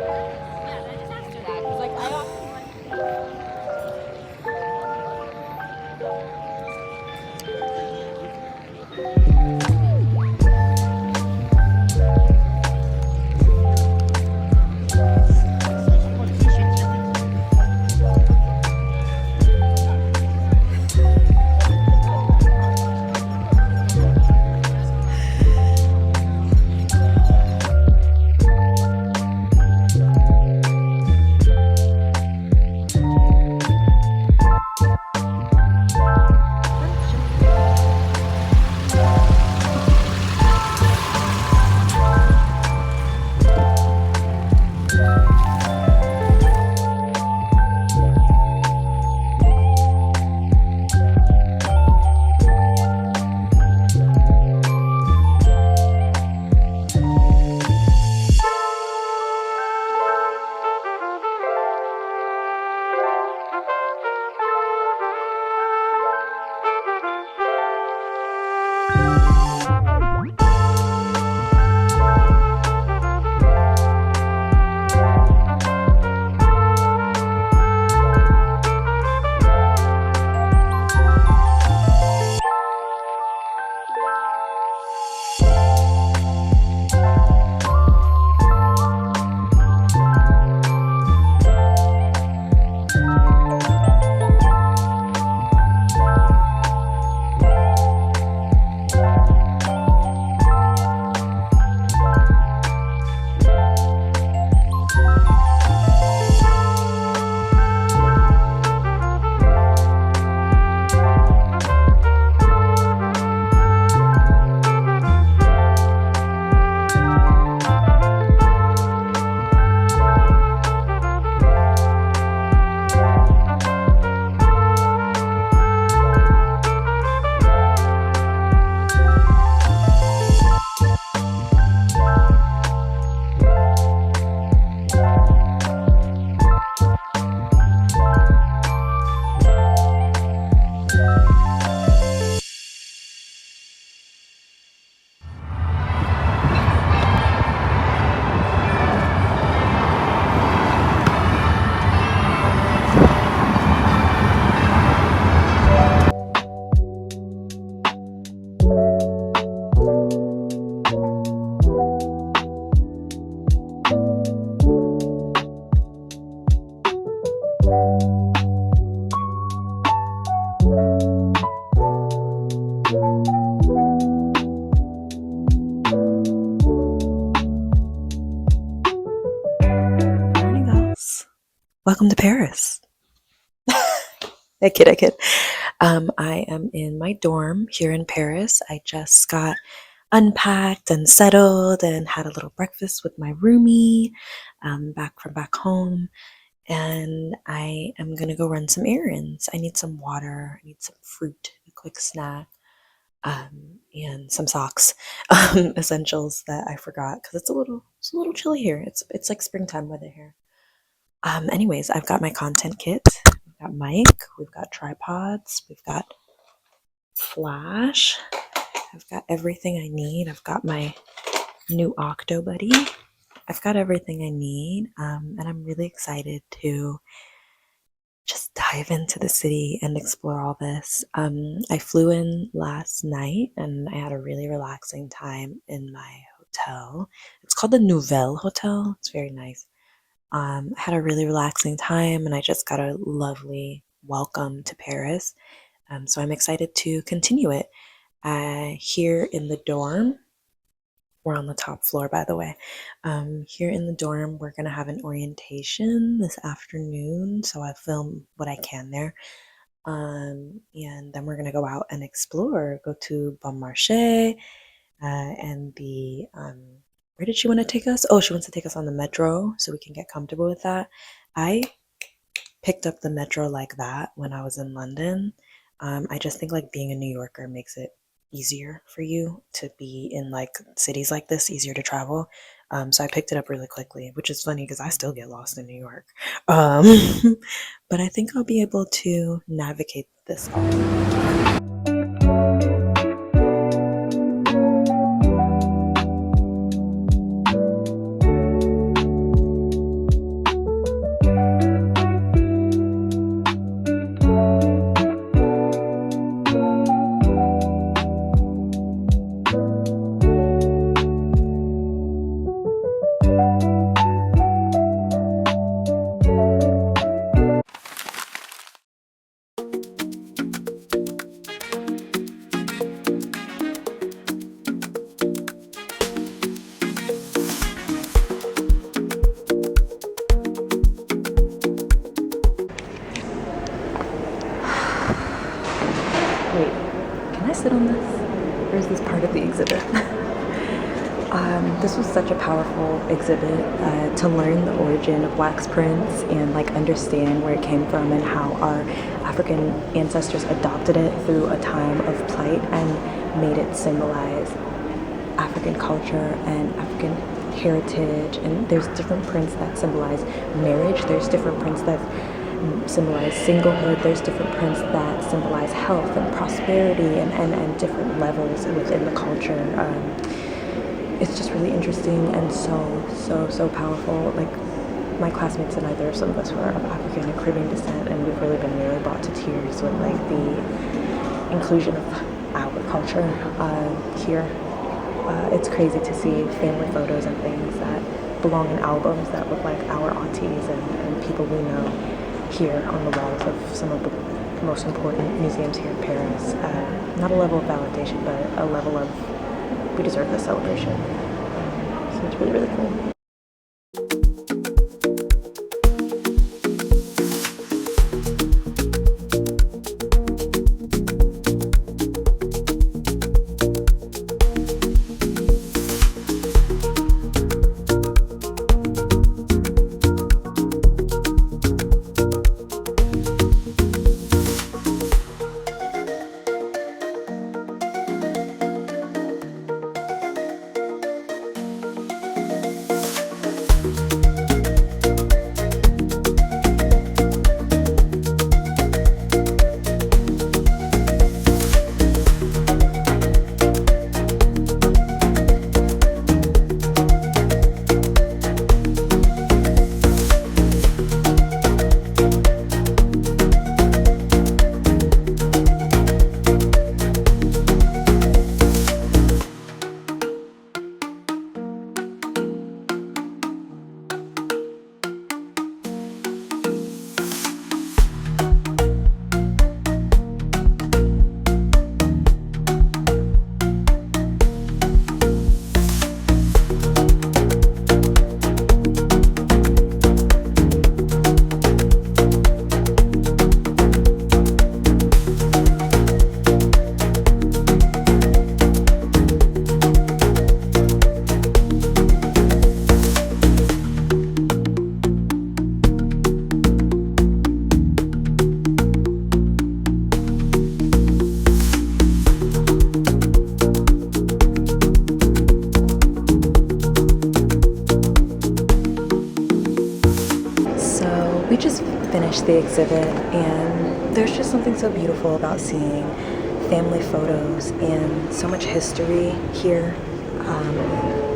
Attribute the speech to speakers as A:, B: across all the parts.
A: Yeah, I just asked her that because like I often wonder.
B: Morning, girls. Welcome to Paris. I kid, I kid. I am in my dorm here in Paris. I just got unpacked and settled and had a little breakfast with my roomie back from back home. And I am gonna go run some errands. I need some water, I need some fruit, a quick snack, and some socks, essentials that I forgot because it's a little chilly here. It's like springtime weather here. Anyways, I've got my content kit. We've got mic, we've got tripods, we've got flash. I've got everything I need. I've got my new Octo Buddy. I've got everything I need, and I'm really excited to just dive into the city and explore all this. I flew in last night and I had a really relaxing time in my hotel. It's called the Nouvelle Hotel. It's very nice. I had a really relaxing time and I just got a lovely welcome to Paris. So I'm excited to continue it. Here in the dorm, we're on the top floor, by the way. Here in the dorm, we're going to have an orientation this afternoon. So I film what I can there. And then we're going to go out and explore, go to Bon Marché and the where did she want to take us? Oh, she wants to take us on the metro so we can get comfortable with that. I picked up the metro like that when I was in London. I just think like being a New Yorker makes it easier for you to be in like cities like this, easier to travel. So I picked it up really quickly, which is funny because I still get lost in New York. Um, but I think I'll be able to navigate this all. Wait, can I sit on this? Or is this part of the exhibit? This was such a powerful exhibit to learn the origin of wax prints and like understand where it came from and how our African ancestors adopted it through a time of plight and made it symbolize African culture and African heritage. And there's different prints that symbolize marriage. There's different prints that symbolize singlehood. There's different prints that symbolize health and prosperity and different levels within the culture. It's just really interesting and so powerful. Like my classmates and I, there are some of us who are of African and Caribbean descent, and we've really been nearly brought to tears with like the inclusion of our culture here. It's crazy to see family photos and things that belong in albums that look like our aunties and people we know here on the walls of some of the most important museums here in Paris. Not a level of validation, but a level of we deserve this celebration. So it's really, really cool. We just finished the exhibit, and there's just something so beautiful about seeing family photos and so much history here.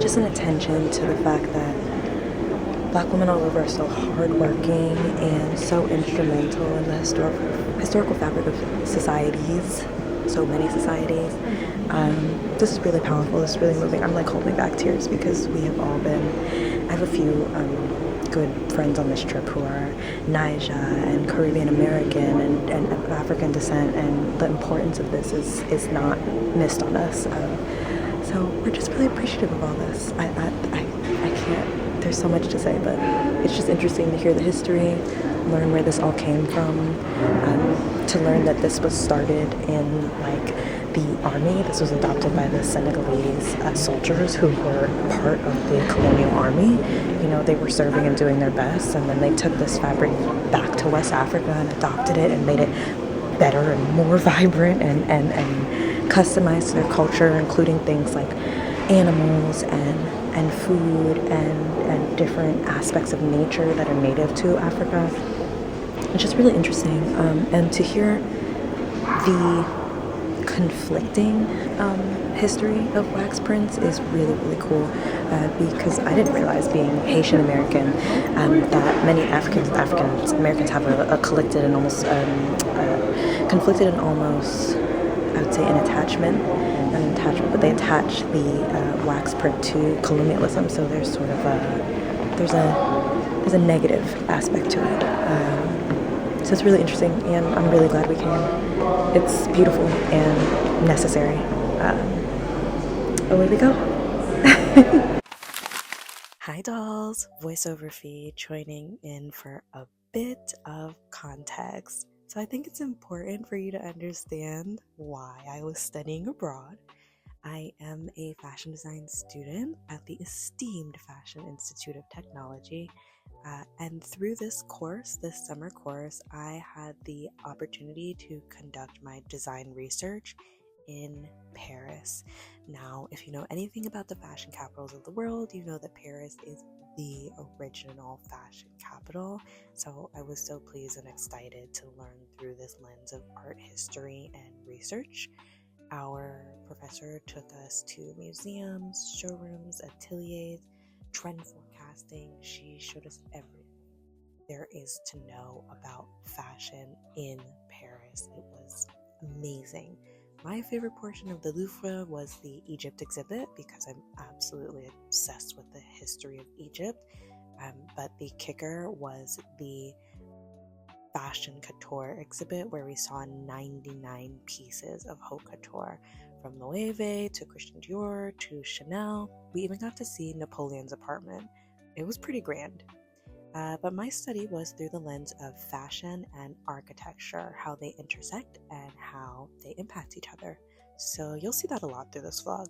B: Just an attention to the fact that Black women all over are so hardworking and so instrumental in the historical fabric of societies, so many societies. This is really powerful. This is really moving. I'm like holding back tears because we have all been. I have a few good friends on this trip who are Naija and Caribbean American and of African descent, and the importance of this is not missed on us. So we're just really appreciative of all this. I can't. There's so much to say, but it's just interesting to hear the history, learn where this all came from, to learn that this was started in like the army. This was adopted by the Senegalese soldiers who were part of the colonial army. You know, they were serving and doing their best, and then they took this fabric back to West Africa and adopted it and made it better and more vibrant and customized to their culture, including things like animals and food and different aspects of nature that are native to Africa. It's just really interesting, and to hear the conflicting history of wax prints is really, really cool, because I didn't realize, being Haitian American, that many African Americans have a collected and almost conflicted and almost, I would say, an attachment an attachment, but they attach the wax print to colonialism. So there's sort of there's a negative aspect to it. So it's really interesting, and I'm really glad we came. It's beautiful and necessary. Away we go. Hi dolls, voiceover feed joining in for a bit of context. So I think it's important for you to understand why I was studying abroad. I am a fashion design student at the esteemed Fashion Institute of Technology. And through this course, this summer course, I had the opportunity to conduct my design research in Paris. Now, if you know anything about the fashion capitals of the world, you know that Paris is the original fashion capital. So I was so pleased and excited to learn through this lens of art history and research. Our professor took us to museums, showrooms, ateliers, trend forecasting. She showed us everything there is to know about fashion in Paris. It was amazing. My favorite portion of the Louvre was the Egypt exhibit because I'm absolutely obsessed with the history of Egypt. But the kicker was the fashion couture exhibit where we saw 99 pieces of haute couture, from Loewe to Christian Dior to Chanel. We even got to see Napoleon's apartment. It was pretty grand. But my study was through the lens of fashion and architecture, how they intersect and how they impact each other. So you'll see that a lot through this vlog.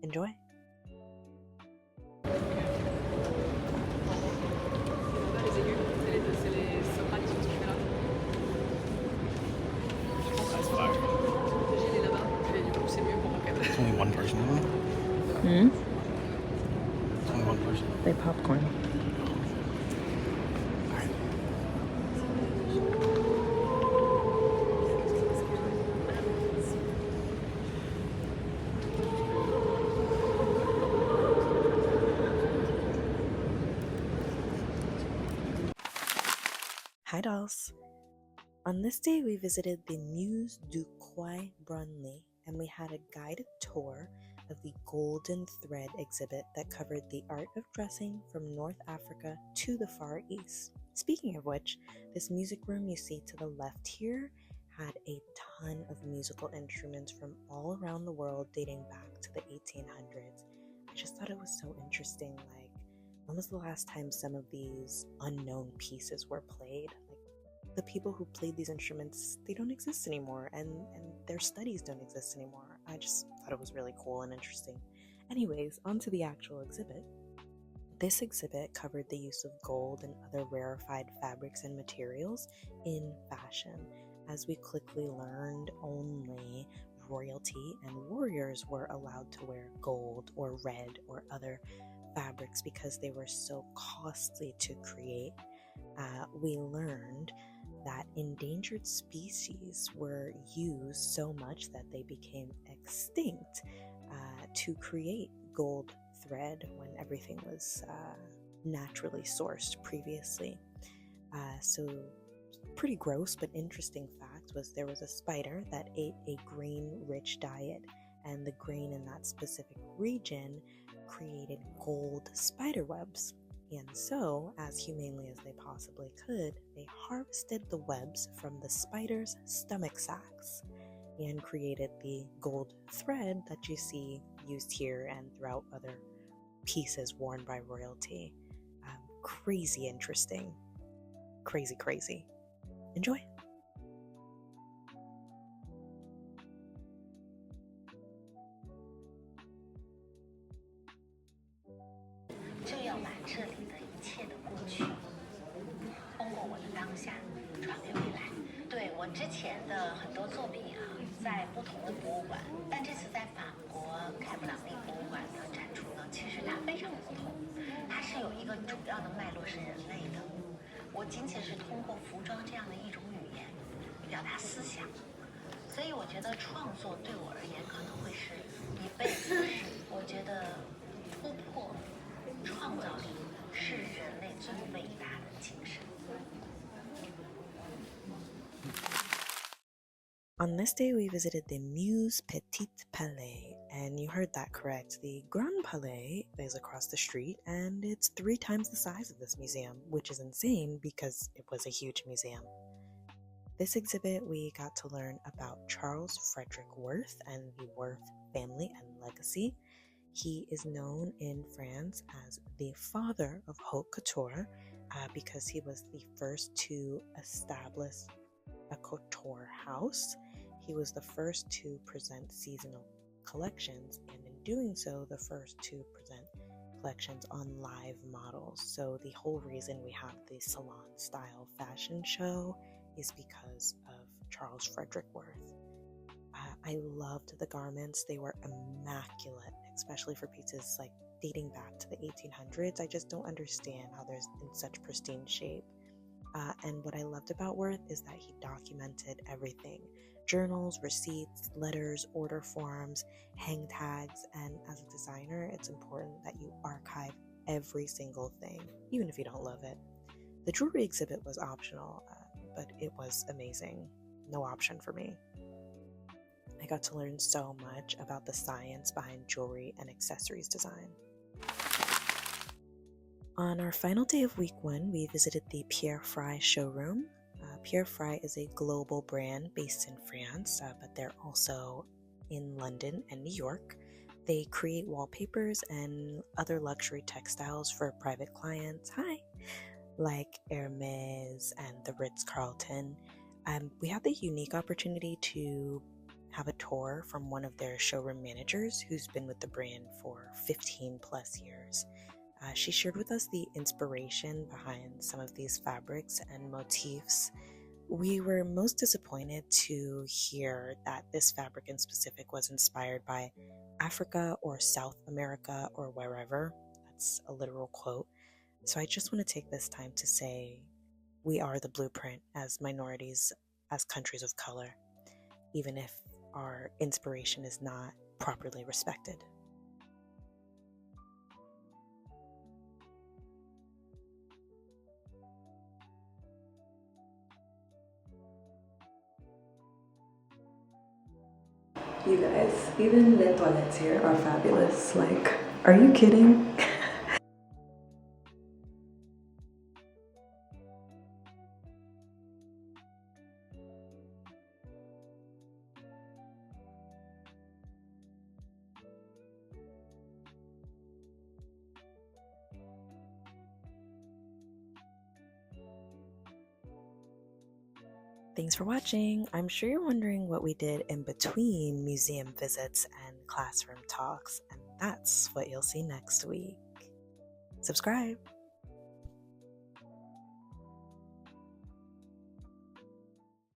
B: Enjoy!
C: It's only one person, isn't it? It's only one person.
B: They popcorn. Hi dolls! On this day we visited the Musee du Quai Branly, and we had a guided tour of the Golden Thread exhibit that covered the art of dressing from North Africa to the Far East. Speaking of which, this music room you see to the left here had a ton of musical instruments from all around the world dating back to the 1800s. I just thought it was so interesting. Like, when was the last time some of these unknown pieces were played? Like, the people who played these instruments, they don't exist anymore, and their studies don't exist anymore. I just thought it was really cool and interesting. Anyways, on to the actual exhibit. This exhibit covered the use of gold and other rarefied fabrics and materials in fashion. As we quickly learned, only royalty and warriors were allowed to wear gold or red or other fabrics because they were so costly to create. We learned that endangered species were used so much that they became extinct to create gold thread when everything was naturally sourced previously. So pretty gross but interesting fact was there was a spider that ate a grain-rich diet, and the grain in that specific region created gold spider webs. And so, as humanely as they possibly could, they harvested the webs from the spider's stomach sacs and created the gold thread that you see used here and throughout other pieces worn by royalty. Crazy interesting. Crazy, crazy. Enjoy!
D: 我之前的很多作品在不同的博物馆，但这次在法国开普朗利博物馆的展出呢，其实它非常不同。它是有一个主要的脉络是人类的，我仅仅是通过服装这样的一种语言表达思想，所以我觉得创作对我而言可能会是一辈子的事。我觉得突破、创造力是人类最伟大的精神。
B: On this day, we visited the Musée Petit Palais, and you heard that correct. The Grand Palais is across the street, and it's 3 times the size of this museum, which is insane because it was a huge museum. This exhibit, we got to learn about Charles Frederick Worth and the Worth family and legacy. He is known in France as the father of haute couture because he was the first to establish a couture house. He was the first to present seasonal collections, and in doing so, the first to present collections on live models. So the whole reason we have the salon style fashion show is because of Charles Frederick Worth. I loved the garments. They were immaculate, especially for pieces like dating back to the 1800s. I just don't understand how they're in such pristine shape. And what I loved about Worth is that he documented everything: journals, receipts, letters, order forms, hang tags. And as a designer, it's important that you archive every single thing, even if you don't love it. The jewelry exhibit was optional, but it was amazing. No option for me. I got to learn so much about the science behind jewelry and accessories design. On our final day of week 1, we visited the Pierre Fry showroom. Pierre Fry is a global brand based in France, but they're also in London and New York. They create wallpapers and other luxury textiles for private clients, like Hermes and the Ritz-Carlton. We had the unique opportunity to have a tour from one of their showroom managers who's been with the brand for 15 plus years. She shared with us the inspiration behind some of these fabrics and motifs. We were most disappointed to hear that this fabric in specific was inspired by Africa or South America or wherever. That's a literal quote. So I just want to take this time to say we are the blueprint as minorities, as countries of color, even if our inspiration is not properly respected. You guys, even the toilets here are fabulous. Like, are you kidding? Thanks for watching. I'm sure you're wondering what we did in between museum visits and classroom talks, and that's what you'll see next week. Subscribe.